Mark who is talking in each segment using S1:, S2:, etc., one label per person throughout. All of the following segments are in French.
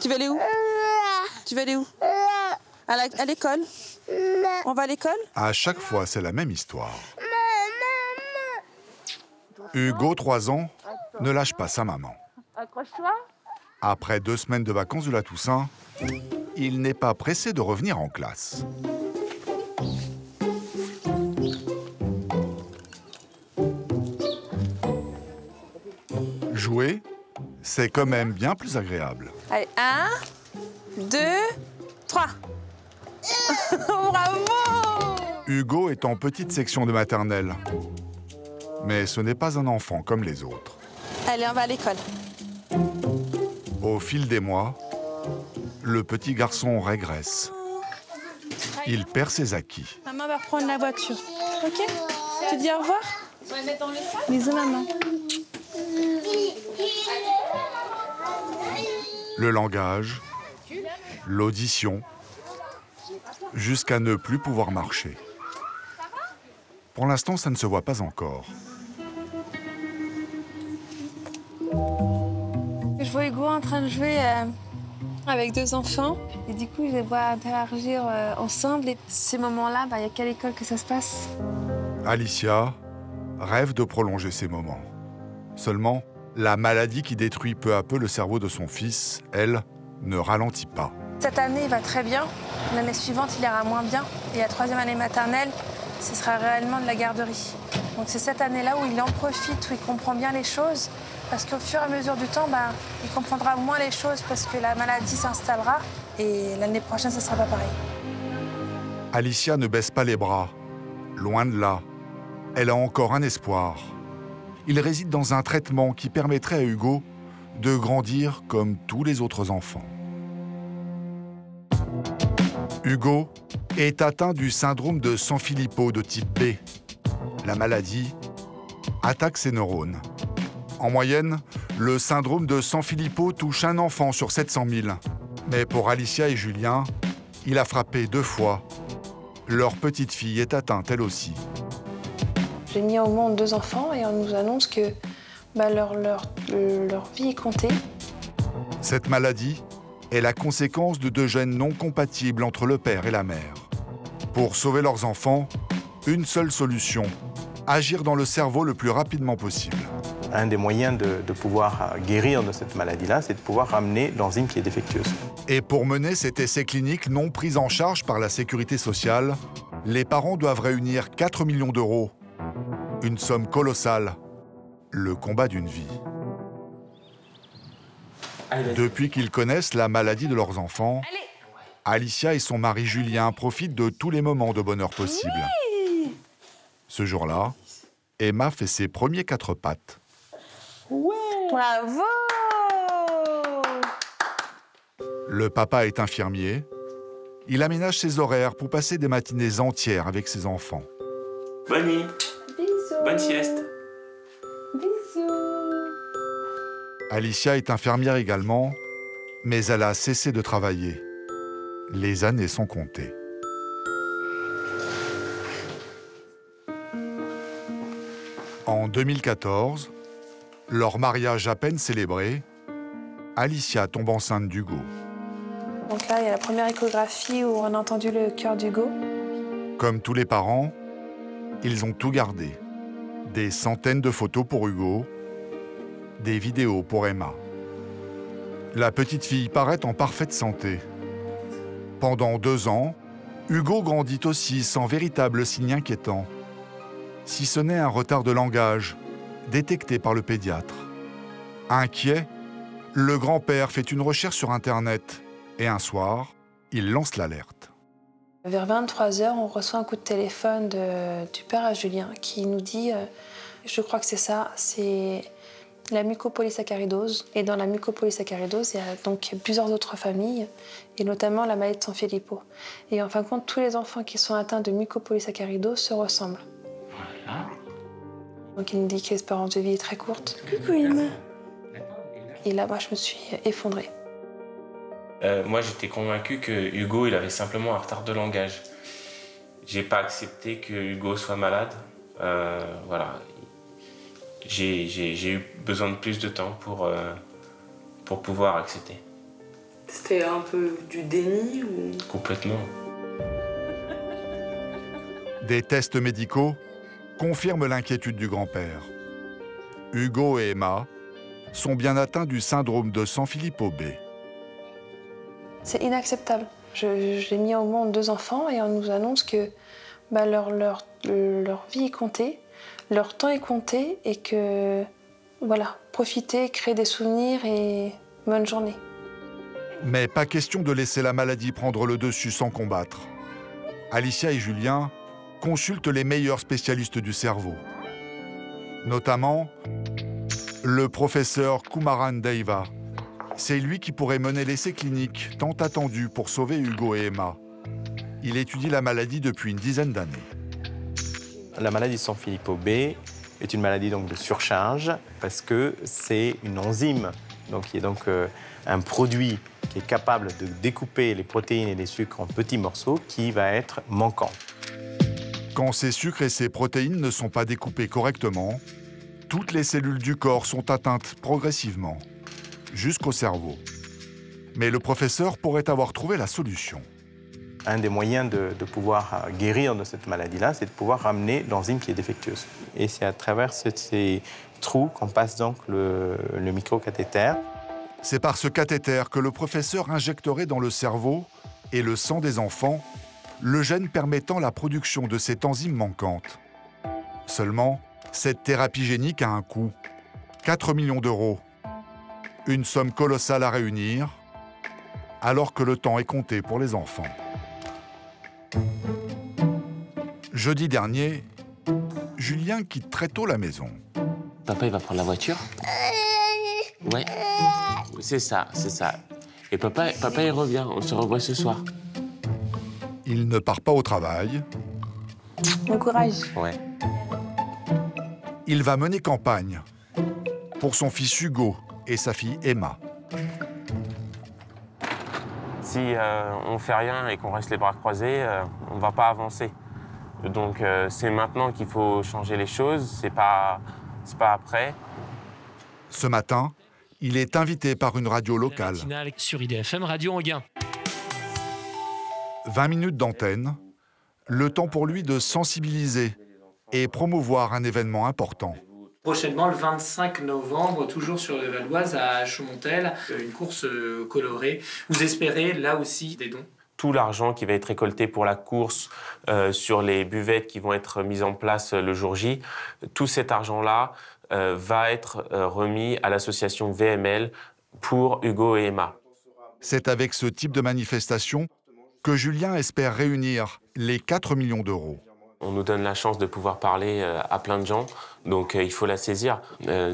S1: Tu vas aller où? Tu vas aller où? À l'école? On va à l'école?
S2: À chaque fois, c'est la même histoire. Hugo, 3 ans, ne lâche pas sa maman.
S1: Accroche-toi.
S2: Après 2 semaines de vacances de la Toussaint, il n'est pas pressé de revenir en classe. Jouer, c'est quand même bien plus agréable.
S1: Allez, 1, 2, 3. Bravo!
S2: Hugo est en petite section de maternelle. Mais ce n'est pas un enfant comme les autres.
S1: Allez, on va à l'école.
S2: Au fil des mois, le petit garçon régresse. Il perd ses acquis.
S1: Maman va reprendre la voiture. Ok? Tu dis au revoir? Bisous, maman.
S2: Le langage, l'audition, jusqu'à ne plus pouvoir marcher. Pour l'instant, ça ne se voit pas encore.
S3: Je vois Hugo en train de jouer avec 2 enfants. Et du coup, je les vois interagir ensemble. Et ces moments-là, il n'y a qu'à l'école que ça se passe.
S2: Alicia rêve de prolonger ces moments. Seulement, la maladie qui détruit peu à peu le cerveau de son fils, elle, ne ralentit pas.
S3: Cette année, il va très bien. L'année suivante, il ira moins bien. Et la 3e année maternelle, ce sera réellement de la garderie. Donc c'est cette année-là où il en profite, où il comprend bien les choses. Parce qu'au fur et à mesure du temps, il comprendra moins les choses parce que la maladie s'installera. Et l'année prochaine, ça ne sera pas pareil.
S2: Alicia ne baisse pas les bras. Loin de là. Elle a encore un espoir. Il réside dans un traitement qui permettrait à Hugo de grandir comme tous les autres enfants. Hugo est atteint du syndrome de Sanfilippo de type B. La maladie attaque ses neurones. En moyenne, le syndrome de Sanfilippo touche un enfant sur 700 000. Mais pour Alicia et Julien, il a frappé 2 fois. Leur petite fille est atteinte elle aussi.
S3: J'ai mis au monde 2 enfants et on nous annonce que leur vie est comptée.
S2: Cette maladie est la conséquence de 2 gènes non compatibles entre le père et la mère. Pour sauver leurs enfants, une seule solution, agir dans le cerveau le plus rapidement possible.
S4: Un des moyens de pouvoir guérir de cette maladie-là, c'est de pouvoir ramener l'enzyme qui est défectueuse.
S2: Et pour mener cet essai clinique non pris en charge par la sécurité sociale, les parents doivent réunir 4 millions d'euros. Une somme colossale. Le combat d'une vie. Depuis qu'ils connaissent la maladie de leurs enfants, Alicia et son mari Julien profitent de tous les moments de bonheur possibles. Ce jour-là, Emma fait ses premiers 4 pattes.
S1: Ouais. Bravo!
S2: Le papa est infirmier. Il aménage ses horaires pour passer des matinées entières avec ses enfants.
S5: Bonne nuit.
S3: Bisous.
S5: Bonne sieste.
S3: Bisous.
S2: Alicia est infirmière également, mais elle a cessé de travailler. Les années sont comptées. En 2014, leur mariage à peine célébré, Alicia tombe enceinte d'Hugo.
S3: Donc là, il y a la première échographie où on a entendu le cœur d'Hugo.
S2: Comme tous les parents, ils ont tout gardé. Des centaines de photos pour Hugo, des vidéos pour Emma. La petite fille paraît en parfaite santé. Pendant 2 ans, Hugo grandit aussi sans véritable signe inquiétant. Si ce n'est un retard de langage, détecté par le pédiatre. Inquiet, le grand-père fait une recherche sur Internet et un soir, il lance l'alerte.
S3: Vers 23h, on reçoit un coup de téléphone du père à Julien qui nous dit je crois que c'est ça, c'est la mucopolysaccharidose. Et dans la mucopolysaccharidose, il y a donc plusieurs autres familles, et notamment la maladie de Sanfilippo. Et en fin de compte, tous les enfants qui sont atteints de mucopolysaccharidose se ressemblent.
S5: Voilà.
S3: Donc il nous dit que l'espérance de vie est très courte.
S1: Coucou Emma.
S3: Et là, moi, je me suis effondrée.
S5: Moi, j'étais convaincu que Hugo, il avait simplement un retard de langage. J'ai pas accepté que Hugo soit malade. Voilà. J'ai eu besoin de plus de temps pour pouvoir accepter.
S6: C'était un peu du déni ou...
S5: Complètement.
S2: Des tests médicaux confirment l'inquiétude du grand-père. Hugo et Emma sont bien atteints du syndrome de Sanfilippo B.
S3: C'est inacceptable. J'ai mis au monde 2 enfants et on nous annonce que leur vie est comptée, leur temps est compté et que, voilà, profitez, créez des souvenirs et bonne journée.
S2: Mais pas question de laisser la maladie prendre le dessus sans combattre. Alicia et Julien consultent les meilleurs spécialistes du cerveau. Notamment le professeur Kumaran Deva. C'est lui qui pourrait mener l'essai clinique tant attendu pour sauver Hugo et Emma. Il étudie la maladie depuis une dizaine d'années.
S4: La maladie de Sanfilippo B est une maladie donc de surcharge parce que c'est une enzyme qui est donc un produit qui est capable de découper les protéines et les sucres en petits morceaux qui va être manquant.
S2: Quand ces sucres et ces protéines ne sont pas découpés correctement, toutes les cellules du corps sont atteintes progressivement, jusqu'au cerveau. Mais le professeur pourrait avoir trouvé la solution.
S4: Un des moyens de pouvoir guérir de cette maladie-là, c'est de pouvoir ramener l'enzyme qui est défectueuse. Et c'est à travers ces trous qu'on passe donc le microcathéter.
S2: C'est par ce cathéter que le professeur injecterait dans le cerveau et le sang des enfants le gène permettant la production de cette enzyme manquante. Seulement, cette thérapie génique a un coût. 4 millions d'euros. Une somme colossale à réunir, alors que le temps est compté pour les enfants. Jeudi dernier, Julien quitte très tôt la maison.
S5: Papa, il va prendre la voiture? Ouais. C'est ça, c'est ça. Et papa, il revient. On se revoit ce soir.
S2: Il ne part pas au travail.
S3: Bon courage.
S5: Ouais.
S2: Il va mener campagne pour son fils Hugo et sa fille Emma.
S5: Si on fait rien et qu'on reste les bras croisés, on va pas avancer. Donc c'est maintenant qu'il faut changer les choses, c'est pas après.
S2: Ce matin, il est invité par une radio locale.
S7: Sur IDFM Radio Anguin.
S2: 20 minutes d'antenne, le temps pour lui de sensibiliser et promouvoir un événement important.
S7: Prochainement, le 25 novembre, toujours sur le Val-d'Oise, à Chaumontel, une course colorée. Vous espérez, là aussi, des dons?
S5: Tout l'argent qui va être récolté pour la course, sur les buvettes qui vont être mises en place le jour J, tout cet argent-là va être remis à l'association VML pour Hugo et Emma.
S2: C'est avec ce type de manifestation que Julien espère réunir les 4 millions d'euros.
S5: On nous donne la chance de pouvoir parler à plein de gens, donc il faut la saisir.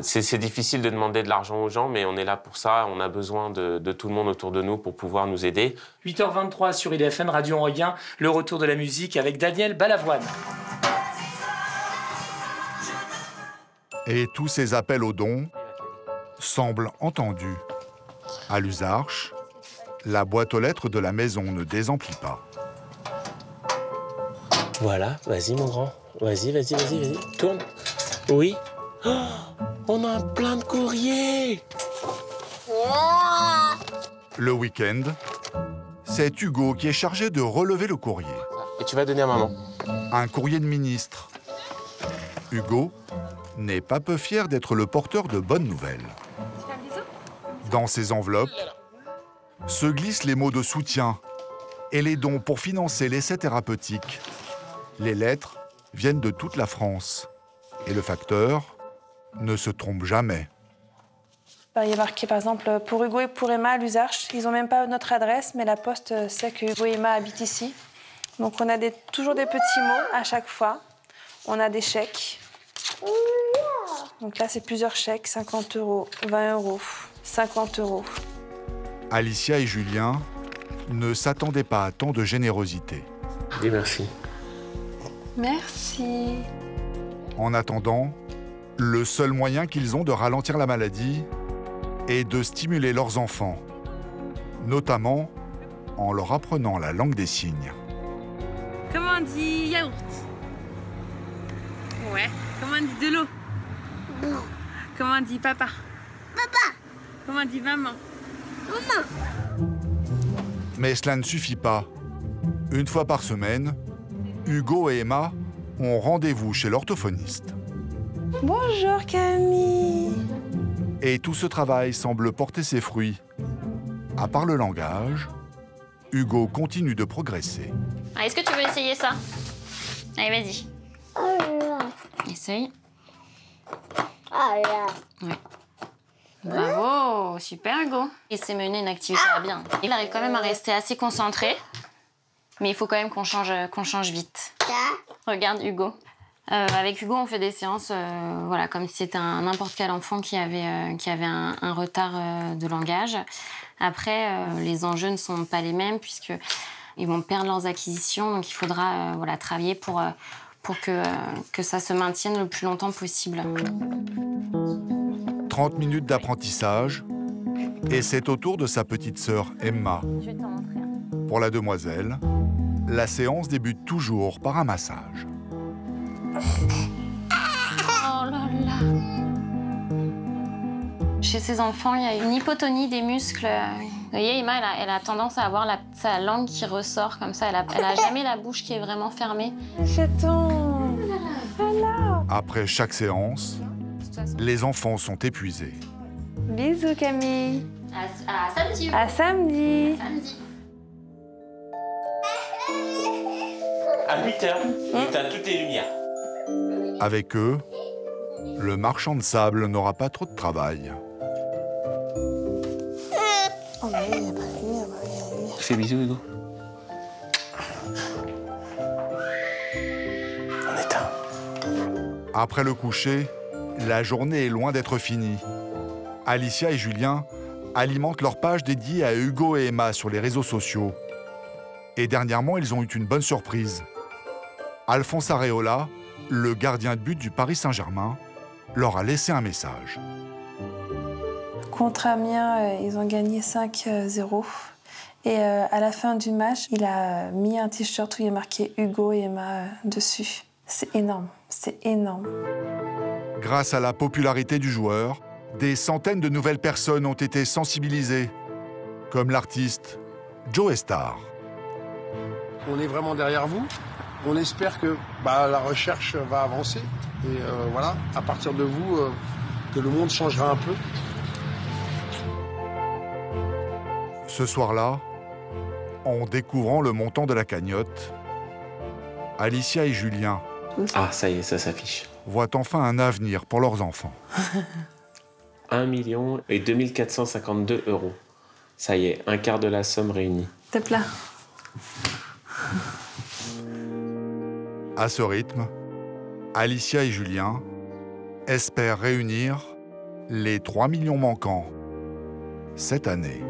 S5: C'est difficile de demander de l'argent aux gens, mais on est là pour ça. On a besoin de tout le monde autour de nous pour pouvoir nous aider.
S7: 8h23 sur IDFM Radio Anguin, le retour de la musique avec Daniel Balavoine.
S2: Et tous ces appels aux dons semblent entendus. À l'Usarche, la boîte aux lettres de la maison ne désemplit pas.
S5: Voilà, vas-y mon grand. Vas-y, tourne. Oui. Oh, on a plein de courriers.
S2: Le week-end, c'est Hugo qui est chargé de relever le courrier.
S5: Et tu vas donner à maman.
S2: Un courrier de ministre. Hugo n'est pas peu fier d'être le porteur de bonnes nouvelles. Dans ses enveloppes se glissent les mots de soutien et les dons pour financer l'essai thérapeutique. Les lettres viennent de toute la France. Et le facteur ne se trompe jamais.
S3: Il y a marqué, par exemple, pour Hugo et pour Emma à l'Usarche. Ils n'ont même pas notre adresse, mais la poste sait que Hugo et Emma habitent ici. Donc on a toujours des petits mots à chaque fois. On a des chèques. Donc là, c'est plusieurs chèques, 50 €, 20 €, 50 €.
S2: Alicia et Julien ne s'attendaient pas à tant de générosité.
S5: Dis merci.
S3: Merci.
S2: En attendant, le seul moyen qu'ils ont de ralentir la maladie est de stimuler leurs enfants, notamment en leur apprenant la langue des signes.
S8: Comment on dit yaourt? Ouais. Comment on dit de l'eau? Comment on dit papa? Papa. Comment on dit maman? Maman.
S2: Mais cela ne suffit pas. Une fois par semaine, Hugo et Emma ont rendez-vous chez l'orthophoniste.
S3: Bonjour Camille.
S2: Et tout ce travail semble porter ses fruits. À part le langage, Hugo continue de progresser.
S9: Ah, est-ce que tu veux essayer ça? Allez, vas-y. Essaye. Ouais. Bravo, super Hugo. Il s'est mené une activité à bien. Il arrive quand même à rester assez concentré, mais il faut quand même qu'on change vite. Regarde Hugo. Avec Hugo, on fait des séances voilà, comme si c'était n'importe quel enfant qui avait un retard de langage. Après, les enjeux ne sont pas les mêmes puisqu'ils vont perdre leurs acquisitions, donc il faudra voilà, travailler pour que ça se maintienne le plus longtemps possible.
S2: 30 minutes d'apprentissage, et c'est au tour de sa petite sœur Emma.
S9: Je vais t'en montrer un.
S2: Pour la demoiselle, la séance débute toujours par un massage.
S9: Oh là là. Chez ces enfants, il y a une hypotonie des muscles. Vous voyez, Emma, elle a tendance à avoir sa langue qui ressort comme ça. Elle a jamais la bouche qui est vraiment fermée.
S3: Chaton. Voilà.
S2: Après chaque séance, les enfants sont épuisés.
S3: Bisous Camille.
S9: À samedi.
S3: À samedi.
S9: Samedi.
S5: À 8h, éteins toutes les lumières.
S2: Avec eux, le marchand de sable n'aura pas trop de travail.
S3: Oh bah oui, il n'y a pas de lumière, bah oui, il y a la lumière.
S5: Fais bisous, Hugo. On éteint.
S2: Après le coucher, la journée est loin d'être finie. Alicia et Julien alimentent leur page dédiée à Hugo et Emma sur les réseaux sociaux. Et dernièrement, ils ont eu une bonne surprise. Alphonse Areola, le gardien de but du Paris Saint-Germain, leur a laissé un message.
S3: Contre Amiens, ils ont gagné 5-0. Et à la fin du match, il a mis un t-shirt où il y a marqué Hugo et Emma dessus. C'est énorme, c'est énorme.
S2: Grâce à la popularité du joueur, des centaines de nouvelles personnes ont été sensibilisées, comme l'artiste Joe Star.
S10: On est vraiment derrière vous. On espère que la recherche va avancer. Et voilà, à partir de vous, que le monde changera un peu.
S2: Ce soir-là, en découvrant le montant de la cagnotte, Alicia et Julien
S5: Ah, ça y est, ça s'affiche.
S2: voient enfin un avenir pour leurs enfants.
S5: 1 2 452 €. Ça y est, un quart de la somme réunie.
S3: Top là.
S2: À ce rythme, Alicia et Julien espèrent réunir les 3 millions manquants cette année.